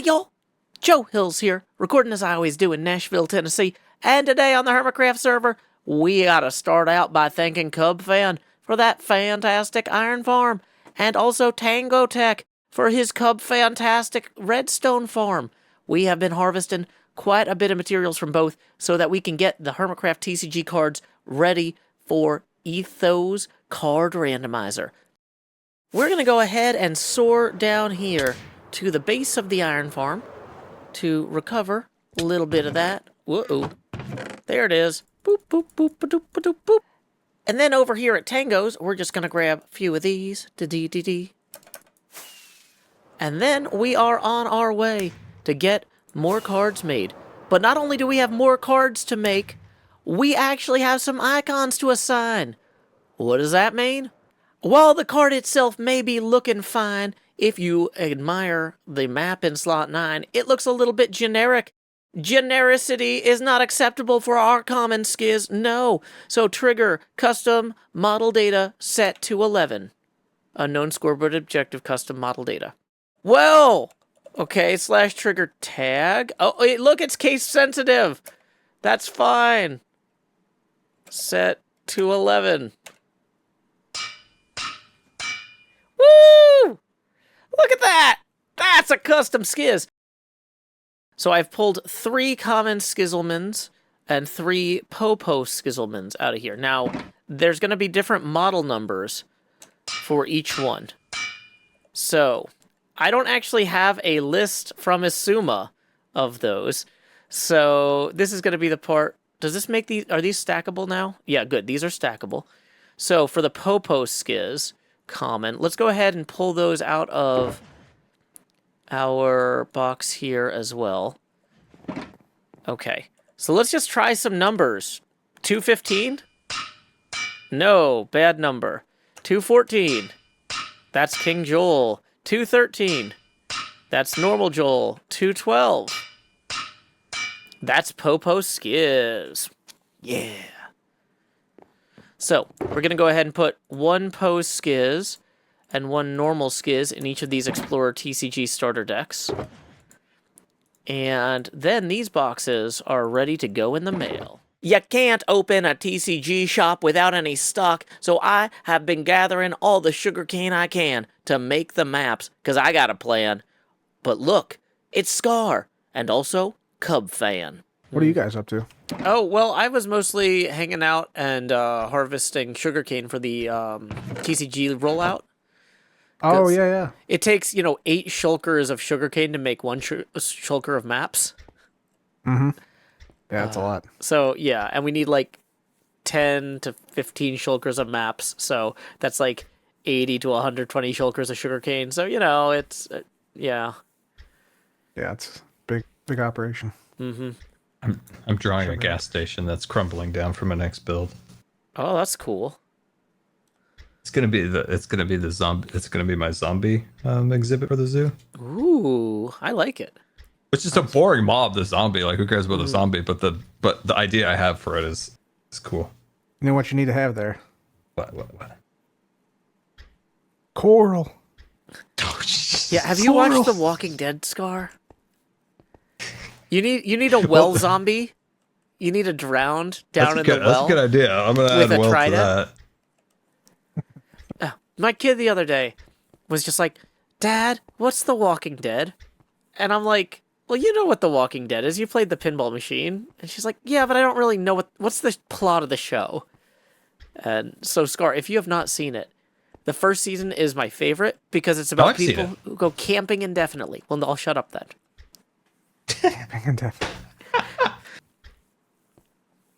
Howdy, y'all! Joe Hills here, recording as I always do in Nashville, Tennessee. And today on the HermitCraft server, we gotta start out by thanking Cub Fan for that fantastic iron farm. And also Tango Tech for his Cub fantastic redstone farm. We have been harvesting quite a bit of materials from both so that we can get the HermitCraft TCG cards ready for Etho's card randomizer. We're going to go ahead and soar down here to the base of the iron farm to recover a little bit of that. Whoa. There it is. Boop, boop, boop, ba-doop, ba-doop, boop. And then over here at Tango's, we're just going to grab a few of these. Da-dee-dee-dee. And then we are on our way to get more cards made. But not only do we have more cards to make, we actually have some icons to assign. What does that mean? While the card itself may be looking fine, if you admire the map in slot 9, it looks a little bit generic. Genericity is not acceptable for our common Skizz, no. So trigger custom model data set to 11. Unknown scoreboard objective custom model data. Well, okay, / trigger tag. Oh, wait, look, it's case sensitive. That's fine. Set to 11. Woo! Look at that! That's a custom Skizz! So I've pulled 3 common Skizzlemans and 3 Popo Skizzlemans out of here. Now, there's going to be different model numbers for each one. So, I don't actually have a list from Xisuma of those. So, this is going to be the part... Does this make these... Are these stackable now? Yeah, good. These are stackable. So, for the Popo Skizz... common. Let's go ahead and pull those out of our box here as well. Okay, so let's just try some numbers. 215? No, bad number. 214. That's King Joel. 213. That's normal Joel. 212. That's Popo Skizz. Yeah. So, we're going to go ahead and put 1 Pose Skizz and 1 normal Skizz in each of these Explorer TCG starter decks. And then these boxes are ready to go in the mail. You can't open a TCG shop without any stock, so I have been gathering all the sugarcane I can to make the maps, because I got a plan. But look, it's Scar, and also Cub Fan. What are you guys up to? Oh, well, I was mostly hanging out and harvesting sugarcane for the TCG rollout. Oh, yeah. It takes, 8 shulkers of sugarcane to make 1 shulker of maps. Mm-hmm. Yeah, that's a lot. So, yeah, and we need, 10 to 15 shulkers of maps. So that's, 80 to 120 shulkers of sugarcane. So, it's, yeah. Yeah, it's a big operation. Mm-hmm. I'm drawing a gas station that's crumbling down for my next build. Oh, that's cool. It's gonna be my zombie exhibit for the zoo. Ooh, I like it. It's just a boring mob, the zombie. Who cares about the zombie? But the idea I have for it is cool. You know what you need to have there? What? Coral. Yeah, have you watched The Walking Dead, Scar? You need a well zombie. You need a drowned down in the well. That's a good idea. I'm gonna add well to that. My kid the other day was just like, "Dad, what's The Walking Dead?" And I'm like, "Well, you know what The Walking Dead is. You played the pinball machine." And she's like, "Yeah, but I don't really know what's the plot of the show." And so, Scar, if you have not seen it, the first season is my favorite because it's about people who go camping indefinitely. Well, I'll shut up then. Camping indefinitely.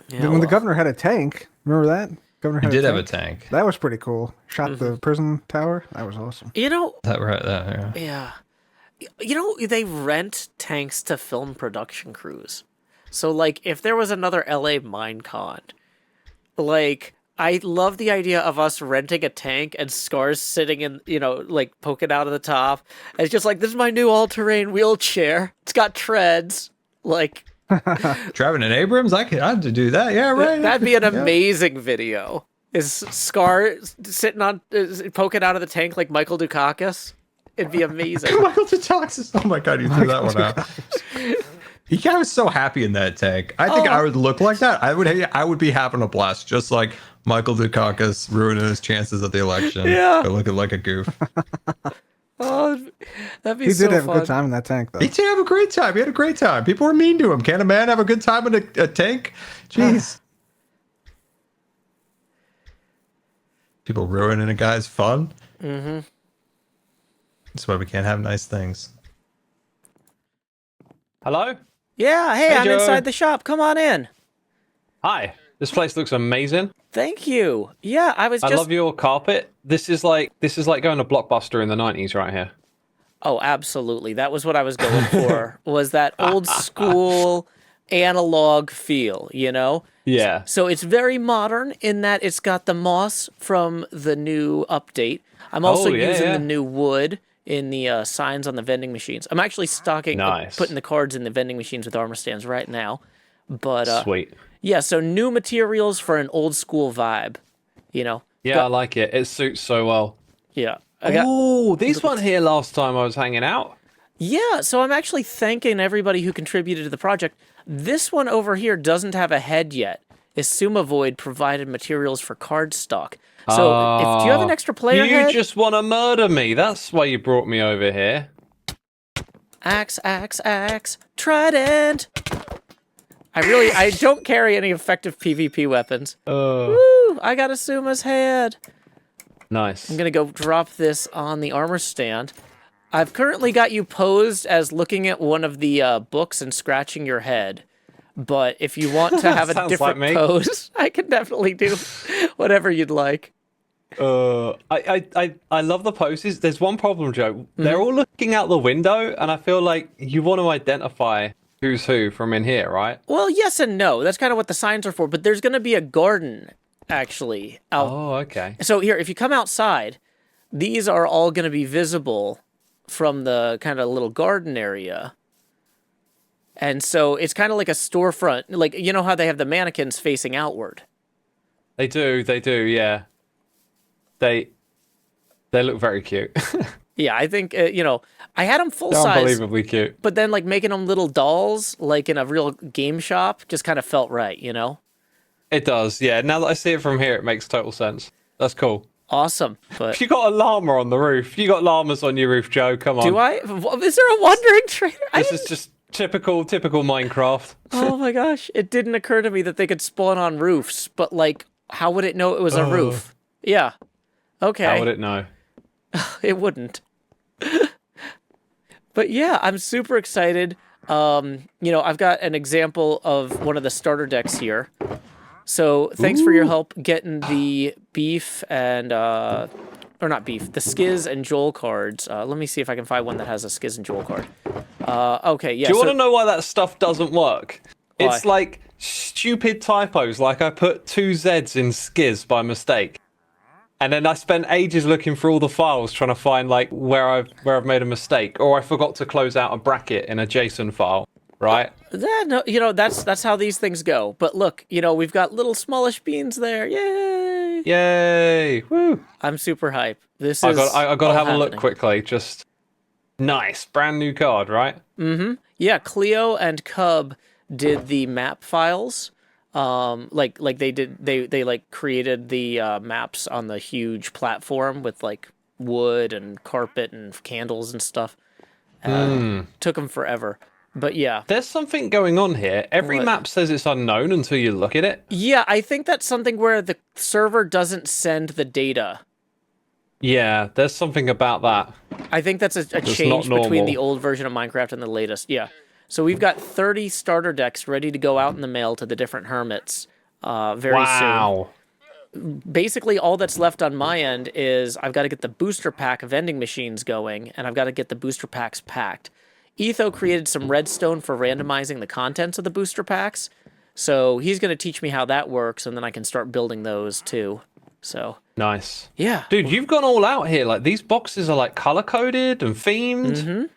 Yeah, when the governor had a tank, remember that? He did have a tank. That was pretty cool. Shot the prison tower. That was awesome. Yeah. They rent tanks to film production crews. So, if there was another LA Minecon, I love the idea of us renting a tank and Scars sitting in, poking out of the top. And it's just this is my new all-terrain wheelchair. It's got treads. Traveling in Abrams? I'd have to do that. Yeah, right. That'd be an amazing video. Is Scar sitting on, poking out of the tank like Michael Dukakis? It'd be amazing. Michael Detoxis. Oh my god, you threw that one out. I was so happy in that tank. I think I would look like that. I would be having a blast, just like Michael Dukakis ruining his chances at the election. Yeah. By looking like a goof. Oh, that'd be He so did have fun. a good time in that tank, though. He did have a great time. He had a great time. People were mean to him. Can a man have a good time in a tank? Jeez. People ruining a guy's fun. Mm-hmm. That's why we can't have nice things. Hello? Yeah, hey, Hey, I'm Joe. inside the shop. Come on in. Hi. This place looks amazing. Thank you. Yeah, I was I just... love your carpet. This is like going to Blockbuster in the 90s right here. Oh, absolutely. That was what I was going for, was that old school analog feel, you know? Yeah. So it's very modern in that it's got the moss from the new update. I'm also Oh, yeah, using yeah. the new wood in the signs on the vending machines. I'm actually stocking, Nice. putting the cards in the vending machines with armor stands right now. But Sweet. yeah, so new materials for an old school vibe, you know? Yeah, I like it. It suits so well. Yeah. Oh, these weren't here last time I was hanging out. Yeah, so I'm actually thanking everybody who contributed to the project. This one over here doesn't have a head yet. Xisuma Void provided materials for cardstock. So if do you have an extra player You head? just want to murder me. That's why you brought me over here. Axe, axe, axe, trident. I don't carry any effective PvP weapons. Woo! I got Xisuma's head. Nice. I'm gonna go drop this on the armor stand. I've currently got you posed as looking at one of the books and scratching your head. But if you want to have a Sounds different like me. pose, I can definitely do whatever you'd like. I love the poses. There's one problem, Joe. They're all looking out the window, and I feel like you want to identify who's who from in here, right? Well, yes and no. That's kind of what the signs are for. But there's going to be a garden, actually. Out. Oh, okay. So here, if you come outside, these are all going to be visible from the kind of little garden area. And so it's kind of like a storefront. Like, you know how they have the mannequins facing outward? They do, yeah. They look very cute. Yeah, I think, I had them full They're size. unbelievably cute. But then, like, making them little dolls, like in a real game shop, just kind of felt right, you know? It does, yeah. Now that I see it from here, it makes total sense. That's cool. Awesome. But You got a llama on the roof. You got llamas on your roof, Joe. Come on. do I? Is there a wandering trainer? This is just typical Minecraft. Oh my gosh. It didn't occur to me that they could spawn on roofs, but, like, how would it know it was a roof? Yeah. Okay. How would it know? It wouldn't. But yeah, I'm super excited. I've got an example of one of the starter decks here. So thanks for your help getting the beef and or not beef, the Skizz and Joel cards. Let me see if I can find one that has a Skizz and Joel card. Okay, yeah. Do you want to know why that stuff doesn't work? Why? It's like stupid typos. Like I put 2 Z's in Skizz by mistake. And then I spent ages looking through all the files trying to find like where I've made a mistake, or I forgot to close out a bracket in a JSON file, right? That's how these things go. But look, we've got little smallish beans there. Yay! Yay! Woo! I'm super hype. This I is got to all have a look happening. quickly. Just nice, brand new card, right? Yeah, Cleo and Cub did the map files. Like they like created the maps on the huge platform with like wood and carpet and candles and stuff. Took them forever. But yeah. There's something going on here. Every What? map says it's unknown until you look at it. Yeah, I think that's something where the server doesn't send the data. Yeah, there's something about that. I think that's a change not between normal. the old version of Minecraft and the latest. Yeah. So we've got 30 starter decks ready to go out in the mail to the different hermits very Wow. soon. Basically, all that's left on my end is I've got to get the booster pack vending machines going, and I've got to get the booster packs packed. Etho created some redstone for randomizing the contents of the booster packs, so he's going to teach me how that works, and then I can start building those too. So, Nice. yeah. Dude, you've gone all out here. Like, these boxes are, like, color-coded and themed.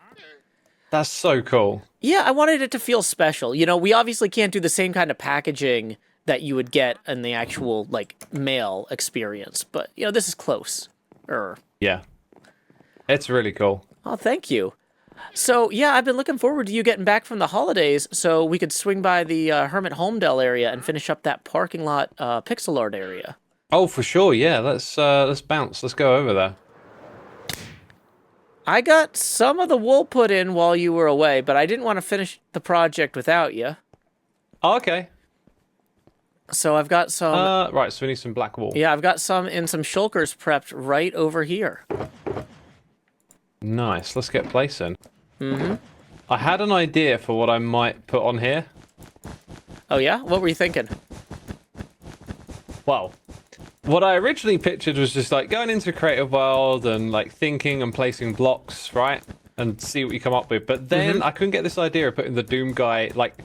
That's so cool. Yeah, I wanted it to feel special. We obviously can't do the same kind of packaging that you would get in the actual, like, mail experience, but, this is close. Yeah. It's really cool. Oh, thank you. So, yeah, I've been looking forward to you getting back from the holidays so we could swing by the Hermit Holmdel area and finish up that parking lot pixel art area. Oh, for sure. Yeah, let's bounce. Let's go over there. I got some of the wool put in while you were away, but I didn't want to finish the project without you. Oh, okay. So I've got some... right, so we need some black wool. Yeah, I've got some in some shulkers prepped right over here. Nice. Let's get placing. I had an idea for what I might put on here. Oh, yeah? What were you thinking? Well, what I originally pictured was just like going into Creative World and like thinking and placing blocks, right? And see what you come up with. But then I couldn't get this idea of putting the Doom guy, like,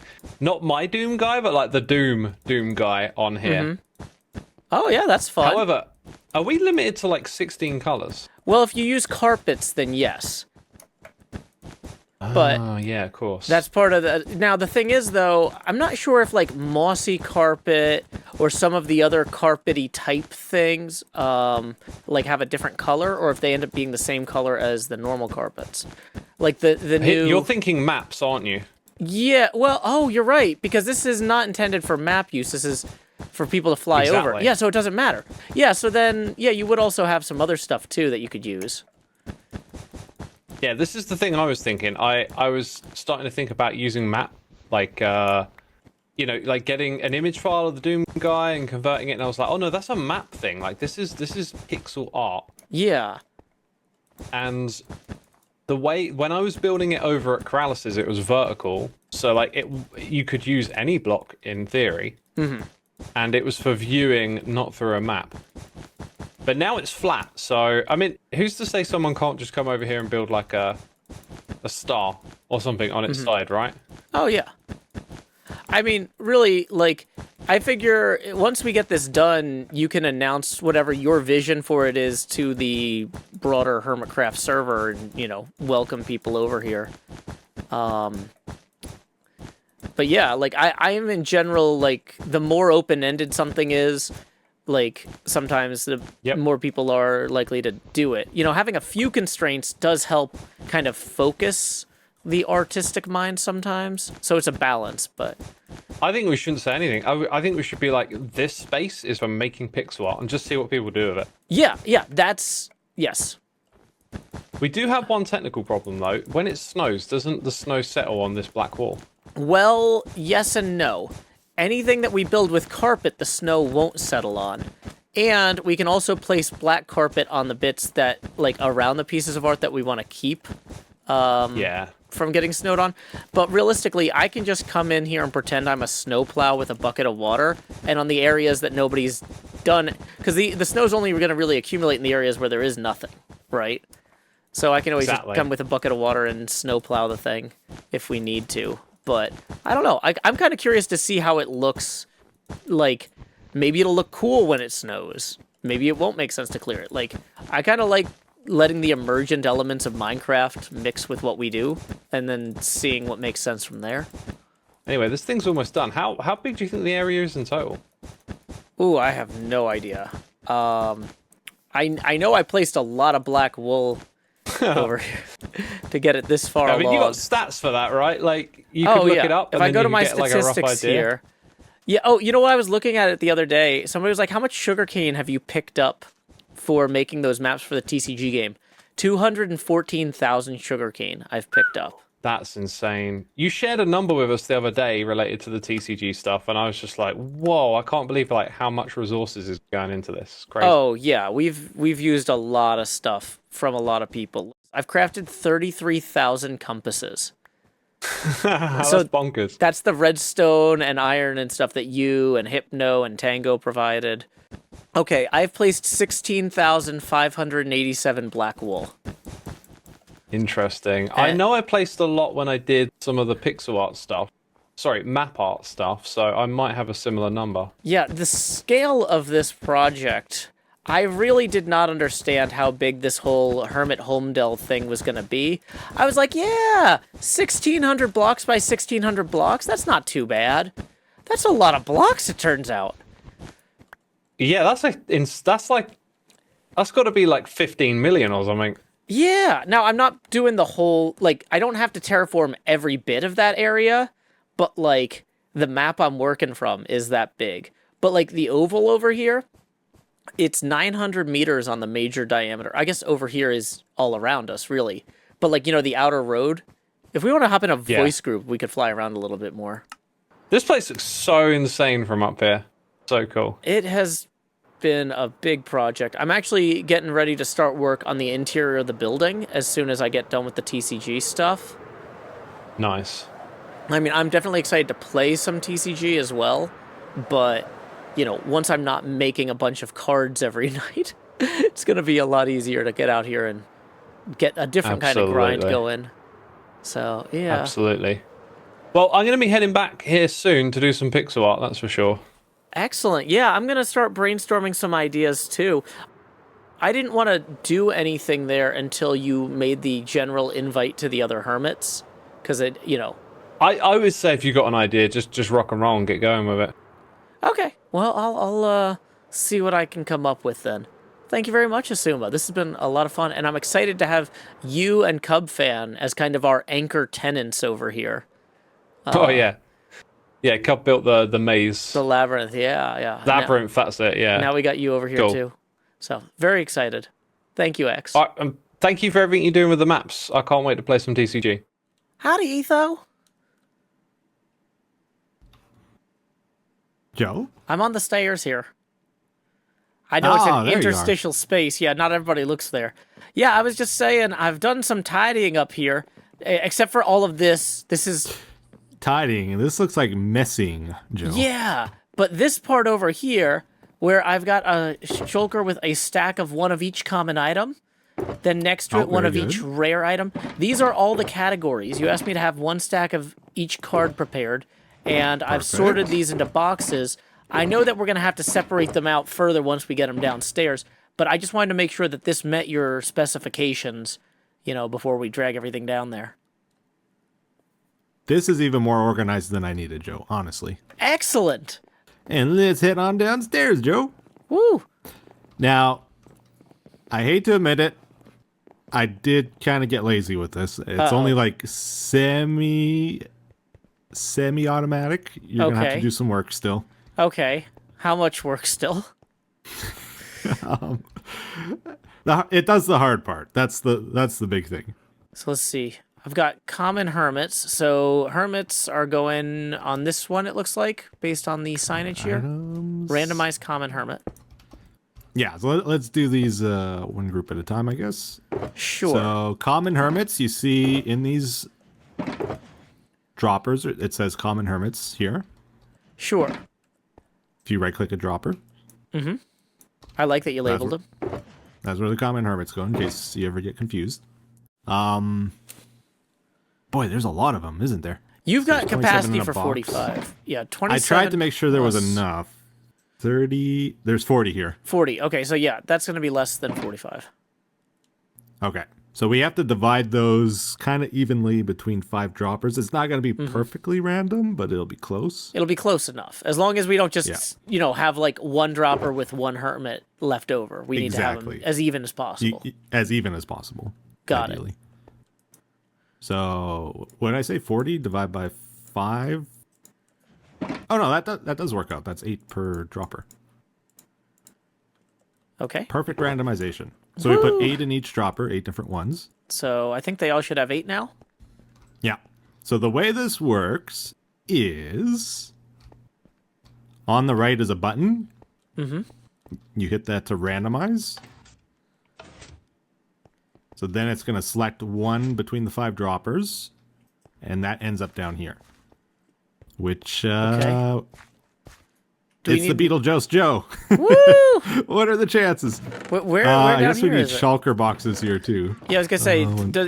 not my Doom guy, but like the Doom guy on here. Oh, yeah, that's fun. However, are we limited to like 16 colors? Well, if you use carpets, then yes. But oh, yeah, of course. that's part of the... Now, the thing is, though, I'm not sure if, like, mossy carpet or some of the other carpety type things, like, have a different color, or if they end up being the same color as the normal carpets. Like, the new... You're thinking maps, aren't you? Yeah, well, oh, you're right, because this is not intended for map use. This is for people to fly over. Exactly. Yeah, so it doesn't matter. Yeah, so then, yeah, you would also have some other stuff, too, that you could use. Yeah, this is the thing I was thinking. I was starting to think about using map, like, you know, like getting an image file of the Doom guy and converting it, and I was like, oh no, that's a map thing. Like, this is pixel art. Yeah. And the way, when I was building it over at Corralis's, it was vertical, so like you could use any block in theory, and it was for viewing, not through a map. But now it's flat, so, I mean, who's to say someone can't just come over here and build, like, a star or something on its side, right? Oh, yeah. I mean, really, like, I figure once we get this done, you can announce whatever your vision for it is to the broader HermitCraft server and, you know, welcome people over here. But yeah, like, I am in general, like, the more open-ended something is, like, sometimes the more people are likely to do it. You know, having a few constraints does help kind of focus the artistic mind sometimes. So it's a balance, but... I think we shouldn't say anything. I think we should be like, this space is for making pixel art, and just see what people do with it. Yeah, that's... Yes. We do have one technical problem, though. When it snows, doesn't the snow settle on this black wall? Well, yes and no. Anything that we build with carpet, the snow won't settle on. And we can also place black carpet on the bits that, like, around the pieces of art that we want to keep from getting snowed on. But realistically, I can just come in here and pretend I'm a snowplow with a bucket of water, and on the areas that nobody's done... Because the snow's only going to really accumulate in the areas where there is nothing, right? So I can always just come with a bucket of water and snowplow the thing if we need to. But I don't know. I'm kind of curious to see how it looks. Like, maybe it'll look cool when it snows. Maybe it won't make sense to clear it. Like, I kind of like letting the emergent elements of Minecraft mix with what we do, and then seeing what makes sense from there. Anyway, this thing's almost done. How big do you think the area is in total? Ooh, I have no idea. I know I placed a lot of black wool over here to get it this far along. I mean, you got stats for that, right? Like, you could look it up. If I go to my statistics here, yeah. Oh, you know what? I was looking at it the other day. Somebody was like, "How much sugarcane have you picked up for making those maps for the TCG game?" 214,000 sugarcane I've picked up. That's insane. You shared a number with us the other day related to the TCG stuff, and I was just like, "Whoa! I can't believe like how much resources is going into this. It's crazy." Oh yeah, we've used a lot of stuff from a lot of people. I've crafted 33,000 compasses. That's bonkers. That's the redstone and iron and stuff that you and Hypno and Tango provided. Okay, I've placed 16,587 black wool. Interesting. I know I placed a lot when I did some of the pixel art stuff. Sorry, map art stuff, so I might have a similar number. Yeah, the scale of this project, I really did not understand how big this whole Hermit Holmdel thing was going to be. I was like, yeah, 1,600 blocks by 1,600 blocks? That's not too bad. That's a lot of blocks, it turns out. Yeah, that's got to be like 15 million or something. Yeah. Now, I'm not doing the whole, like, I don't have to terraform every bit of that area, but, like, the map I'm working from is that big. But, like, the oval over here, it's 900 meters on the major diameter. I guess over here is all around us, really. But, like, you know, the outer road, if we want to hop in a voice group, we could fly around a little bit more. This place looks so insane from up here. So cool. It has been a big project. I'm actually getting ready to start work on the interior of the building as soon as I get done with the TCG stuff. Nice. I mean, I'm definitely excited to play some TCG as well, but, you know, once I'm not making a bunch of cards every night, it's going to be a lot easier to get out here and get a different kind of grind going. So, yeah. Absolutely. Well, I'm going to be heading back here soon to do some pixel art, that's for sure. Excellent. Yeah, I'm going to start brainstorming some ideas too. I didn't want to do anything there until you made the general invite to the other hermits, because it, you know. I always say if you got an idea, just rock and roll and get going with it. Okay. Well, I'll see what I can come up with then. Thank you very much, Xisuma. This has been a lot of fun, and I'm excited to have you and Cub Fan as kind of our anchor tenants over here. Oh, yeah. Yeah, Cub built the maze. The labyrinth, yeah. Labyrinth, that's it, yeah. Now we got you over here, too. So, very excited. Thank you, X. Thank you for everything you're doing with the maps. I can't wait to play some TCG. Howdy, Etho. Joe? I'm on the stairs here. I know it's an there interstitial space. Yeah, not everybody looks there. Yeah, I was just saying, I've done some tidying up here, except for all of this. This is... Tidying. This looks like messing, Joe. Yeah, but this part over here, where I've got a shulker with a stack of one of each common item, then next to it, one of each rare item. These are all the categories. You asked me to have one stack of each card prepared, and I've sorted these into boxes. I know that we're going to have to separate them out further once we get them downstairs, but I just wanted to make sure that this met your specifications, you know, before we drag everything down there. This is even more organized than I needed, Joe, honestly. Excellent. And let's head on downstairs, Joe. Woo. Now, I hate to admit it, I did kind of get lazy with this. It's only like semi-automatic. You're going to have to do some work still. Okay. How much work still? It does the hard part. That's the big thing. So let's see. I've got common hermits. So hermits are going on this one, it looks like, based on the signage here. Randomized common hermit. Yeah, so let's do these one group at a time, I guess. Sure. So common hermits, you see in these droppers, it says common hermits here. Sure. If you right-click a dropper. Mm-hmm. I like that you labeled them. That's where the common hermits go, in case you ever get confused. Boy, there's a lot of them, isn't there? You've got capacity for 45. Yeah, 27. I tried to make sure there was enough. 30. There's 40 here. 40. Okay, so yeah, that's going to be less than 45. Okay. So we have to divide those kind of evenly between 5 droppers. It's not going to be perfectly random, but it'll be close. It'll be close enough. As long as we don't just, you know, have like one dropper with one hermit left over. We need to have them as even as possible. As even as possible. Got ideally. It. So, what did I say? 40 divided by 5? Oh, no, that does work out. That's 8 per dropper. Okay. Perfect randomization. So we put 8 in each dropper, 8 different ones. So I think they all should have 8 now? Yeah. So the way this works is on the right is a button. Mm-hmm. You hit that to randomize. So then it's going to select one between the 5 droppers, and that ends up down here. Which, it's the Beetlejuice Joe. Woo! What are the chances? Where I guess we need shulker boxes here, too. Yeah, I was going to say,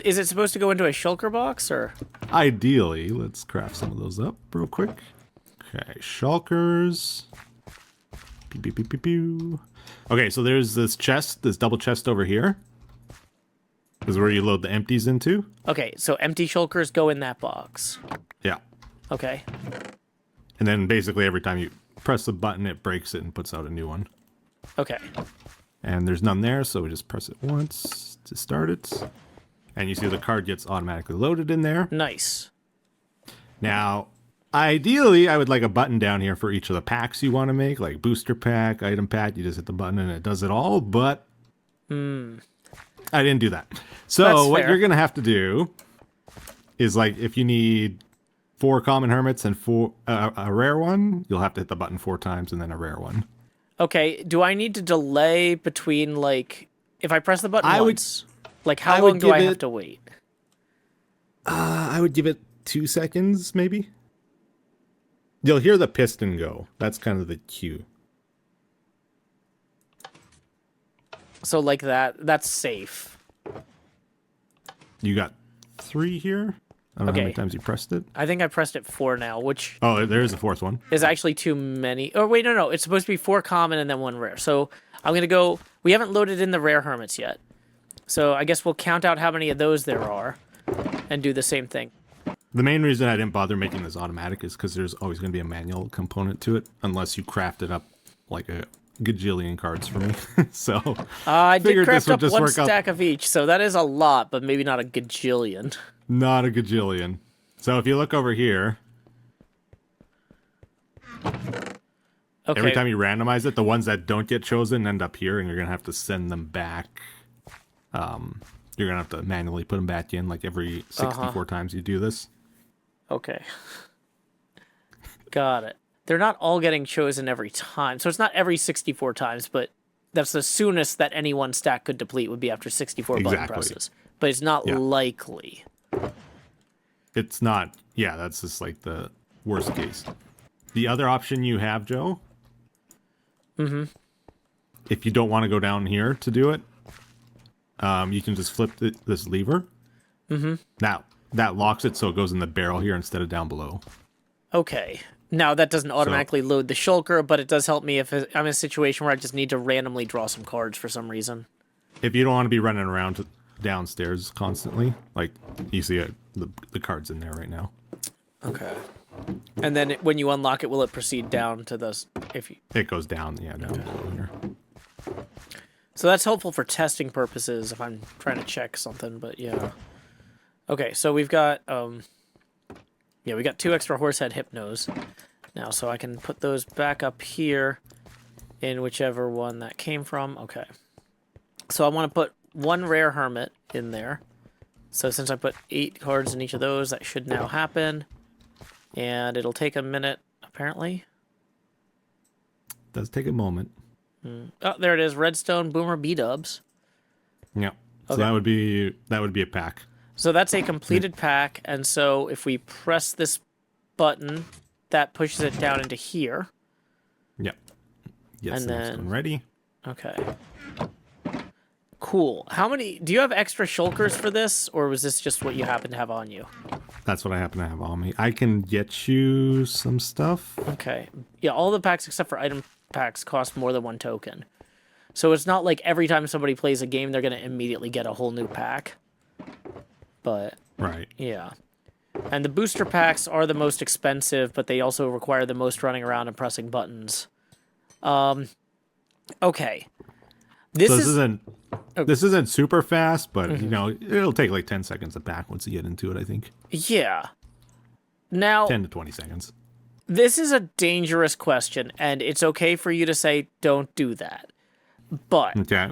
is it supposed to go into a shulker box, or? Ideally. Let's craft some of those up real quick. Okay, shulkers. Pew, pew, pew, pew, pew. Okay, so there's this chest, this double chest over here. This is where you load the empties into. Okay, so empty shulkers go in that box. Yeah. Okay. And then basically every time you press the button, it breaks it and puts out a new one. Okay. And there's none there, so we just press it once to start it. And you see the card gets automatically loaded in there. Nice. Now, ideally, I would like a button down here for each of the packs you want to make, like booster pack, item pack. You just hit the button and it does it all, but I didn't do that. So That's what fair. you're going to have to do is, like, if you need 4 common hermits and a rare one, you'll have to hit the button 4 times and then a rare one. Okay, do I need to delay between, like, if I press the button I would- once, like, how I long would do I give have it- to wait? I would give it 2 seconds, maybe. You'll hear the piston go. That's kind of the cue. So, like that, that's safe. You got 3 here. I don't know how Okay. many times you pressed it. I think I pressed it 4 now, which Oh, there is a 4th one. is actually too many. Oh, wait, no. It's supposed to be 4 common and then 1 rare. So I'm going to go... We haven't loaded in the rare hermits yet. So I guess we'll count out how many of those there are and do the same thing. The main reason I didn't bother making this automatic is because there's always going to be a manual component to it, unless you craft it up like a gajillion cards for me. So I did figured craft this would up just 1 work out. stack of each, so that is a lot, but maybe not a gajillion. Not a gajillion. So if you look over here, Okay. every time you randomize it, the ones that don't get chosen end up here, and you're going to have to send them back. You're going to have to manually put them back in, like every 64 times you do this. Okay. Got it. They're not all getting chosen every time. So it's not every 64 times, but that's the soonest that any one stack could deplete would be after 64 button Exactly. presses. But it's not Yeah. likely. It's not, yeah, that's just like the worst case. The other option you have, Joe, if you don't want to go down here to do it, you can just flip this lever. Now, that locks it so it goes in the barrel here instead of down below. Okay. Now, that doesn't automatically load the shulker, but it does help me if I'm in a situation where I just need to randomly draw some cards for some reason. If you don't want to be running around downstairs constantly, like you see the cards in there right now. Okay. And then when you unlock it, will it proceed down to the... It goes down, yeah, down below here. So that's helpful for testing purposes if I'm trying to check something, but yeah. Okay, so we've got we got 2 extra horsehead hypnos now, so I can put those back up here in whichever one that came from. Okay. So I want to put 1 rare hermit in there. So since I put 8 cards in each of those, that should now happen. And it'll take a minute, apparently. Does take a moment. Oh, there it is. Redstone Boomer B-dubs. Yeah. So Okay. that would be a pack. So that's a completed pack, and so if we press this button, that pushes it down into here. Yep. Yes, And the next then- one ready. Okay. Cool. How many... Do you have extra shulkers for this, or was this just what you happen to have on you? That's what I happen to have on me. I can get you some stuff. Okay. Yeah, all the packs except for item packs cost more than 1 token. So it's not like every time somebody plays a game, they're going to immediately get a whole new pack. But... Right. Yeah. And the booster packs are the most expensive, but they also require the most running around and pressing buttons. Okay. So this isn't super fast, but Mm-hmm. you know, it'll take like 10 seconds to pack once you get into it, I think. Yeah. Now, 10 to 20 seconds. this is a dangerous question, and it's okay for you to say, don't do that. But Okay.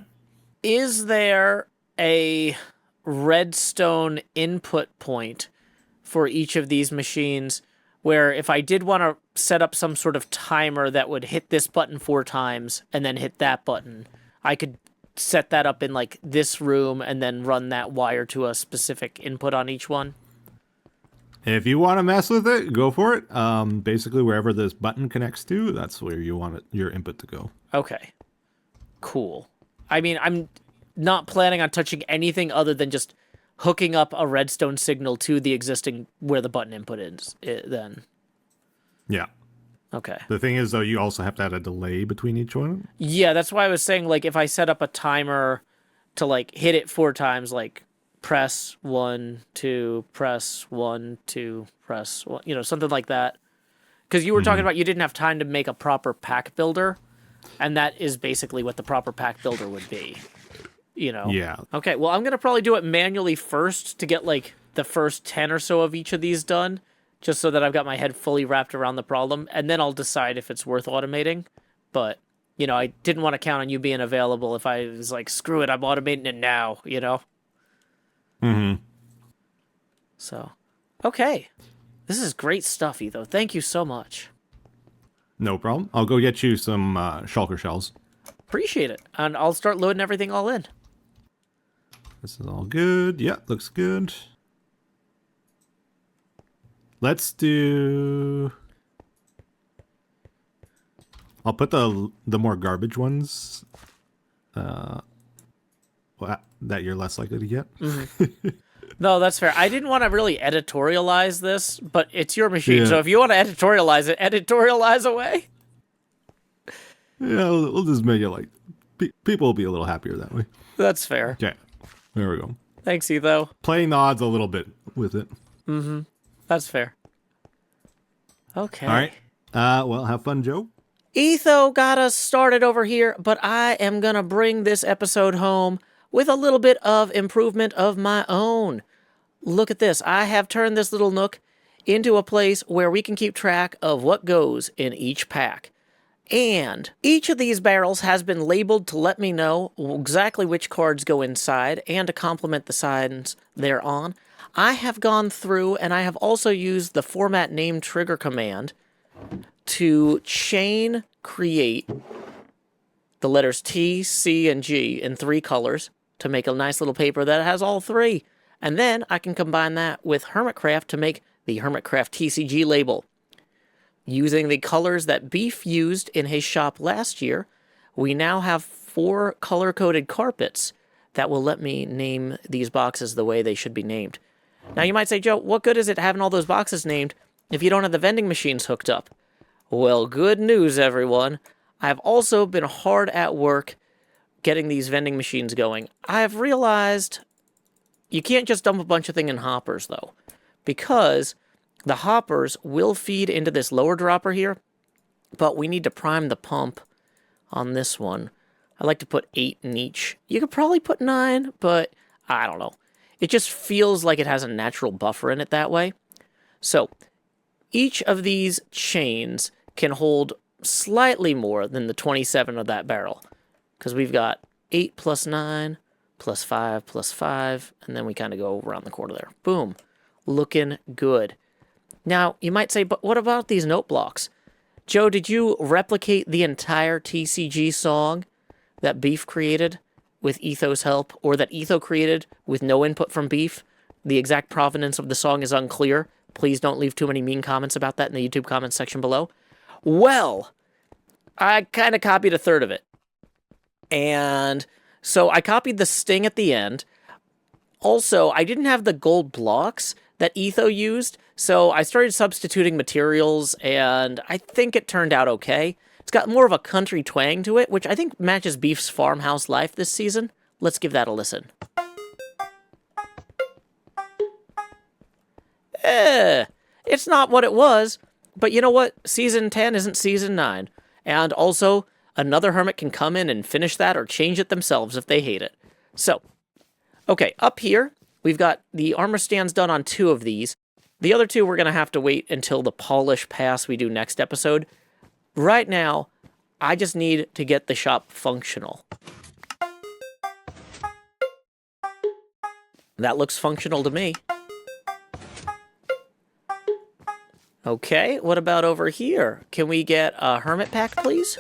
is there a redstone input point for each of these machines where if I did want to set up some sort of timer that would hit this button 4 times and then hit that button, I could set that up in like this room and then run that wire to a specific input on each one? If you want to mess with it, go for it. Basically, wherever this button connects to, that's where you want your input to go. Okay. Cool. I mean, I'm not planning on touching anything other than just hooking up a redstone signal to the existing where the button input is then. Yeah. Okay. The thing is, though, you also have to add a delay between each one. Yeah, that's why I was saying, like, if I set up a timer to, like, hit it 4 times, like, press 1, 2, press 1, 2, press 1, you know, something like that. Because you were talking about you didn't have time to make a proper pack builder. And that is basically what the proper pack builder would be. You know? Yeah. Okay, well, I'm going to probably do it manually first to get, like, the first 10 or so of each of these done, just so that I've got my head fully wrapped around the problem, and then I'll decide if it's worth automating. But, you know, I didn't want to count on you being available if I was like, screw it, I'm automating it now, you know? Mm-hmm. So, okay. This is great stuff, Etho. Thank you so much. No problem. I'll go get you some shulker shells. Appreciate it. And I'll start loading everything all in. This is all good. Yeah, looks good. Let's do... I'll put the more garbage ones that you're less likely to get. Mm-hmm. No, that's fair. I didn't want to really editorialize this, but it's your machine. Yeah. So if you want to editorialize it, editorialize away. Yeah, we'll just make it like... people will be a little happier that way. That's fair. Okay, there we go. Thanks, Etho. Playing the odds a little bit with it. Mm-hmm. That's fair. Okay. All right. Well, have fun, Joe. Etho got us started over here, but I am going to bring this episode home with a little bit of improvement of my own. Look at this. I have turned this little nook into a place where we can keep track of what goes in each pack. And each of these barrels has been labeled to let me know exactly which cards go inside and to complement the signs they're on. I have gone through and I have also used the format name trigger command to chain create the letters T, C, and G in 3 colors to make a nice little paper that has all 3. And then I can combine that with HermitCraft to make the HermitCraft TCG label. Using the colors that Beef used in his shop last year, we now have 4 color-coded carpets that will let me name these boxes the way they should be named. Now you might say, Joe, what good is it having all those boxes named if you don't have the vending machines hooked up? Well, good news, everyone. I've also been hard at work getting these vending machines going. I've realized you can't just dump a bunch of things in hoppers, though, because the hoppers will feed into this lower dropper here, but we need to prime the pump on this one. I like to put 8 in each. You could probably put 9, but I don't know. It just feels like it has a natural buffer in it that way. So each of these chains can hold slightly more than the 27 of that barrel, because we've got 8 plus 9 plus 5 plus 5, and then we kind of go around the corner there. Boom. Looking good. Now, you might say, but what about these note blocks? Joe, did you replicate the entire TCG song that Beef created with Etho's help, or that Etho created with no input from Beef? The exact provenance of the song is unclear. Please don't leave too many mean comments about that in the YouTube comments section below. Well, I kind of copied a third of it. And so I copied the sting at the end. Also, I didn't have the gold blocks that Etho used, so I started substituting materials, and I think it turned out okay. It's got more of a country twang to it, which I think matches Beef's farmhouse life this season. Let's give that a listen. It's not what it was, but you know what? Season 10 isn't Season 9. And also, another Hermit can come in and finish that or change it themselves if they hate it. So, okay, up here, we've got the armor stands done on 2 of these. The other 2 we're going to have to wait until the polish pass we do next episode. Right now, I just need to get the shop functional. That looks functional to me. Okay, what about over here? Can we get a Hermit pack, please?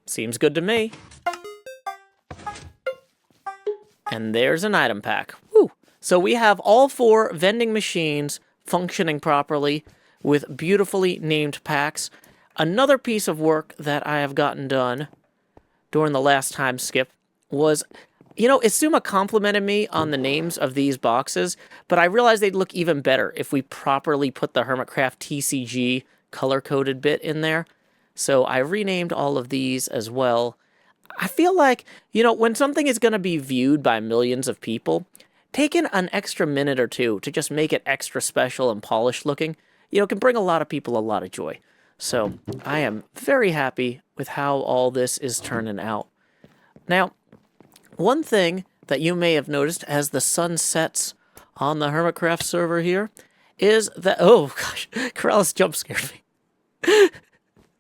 Seems good to me. And there's an item pack. Woo! So we have all 4 vending machines functioning properly with beautifully named packs. Another piece of work that I have gotten done during the last time skip was, you know, Xisuma complimented me on the names of these boxes, but I realized they'd look even better if we properly put the HermitCraft TCG color-coded bit in there. So I renamed all of these as well. I feel like, you know, when something is going to be viewed by millions of people, taking an extra minute or 2 to just make it extra special and polished looking, you know, can bring a lot of people a lot of joy. So I am very happy with how all this is turning out. Now, one thing that you may have noticed as the sun sets on the HermitCraft server here is that... Oh, gosh. Corrales jump scared me.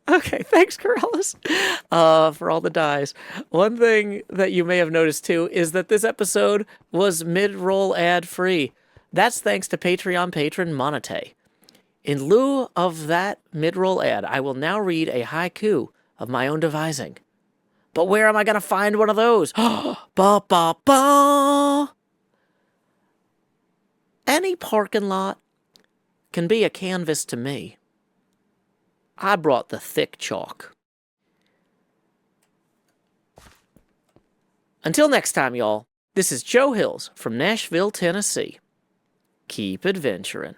Okay, thanks, Corrales, for all the dies. One thing that you may have noticed, too, is that this episode was mid-roll ad-free. That's thanks to Patreon patron Monete. In lieu of that mid-roll ad, I will now read a haiku of my own devising. But where am I going to find one of those? Ba ba ba! Any parking lot can be a canvas to me. I brought the thick chalk. Until next time, y'all, this is Joe Hills from Nashville, Tennessee. Keep adventuring.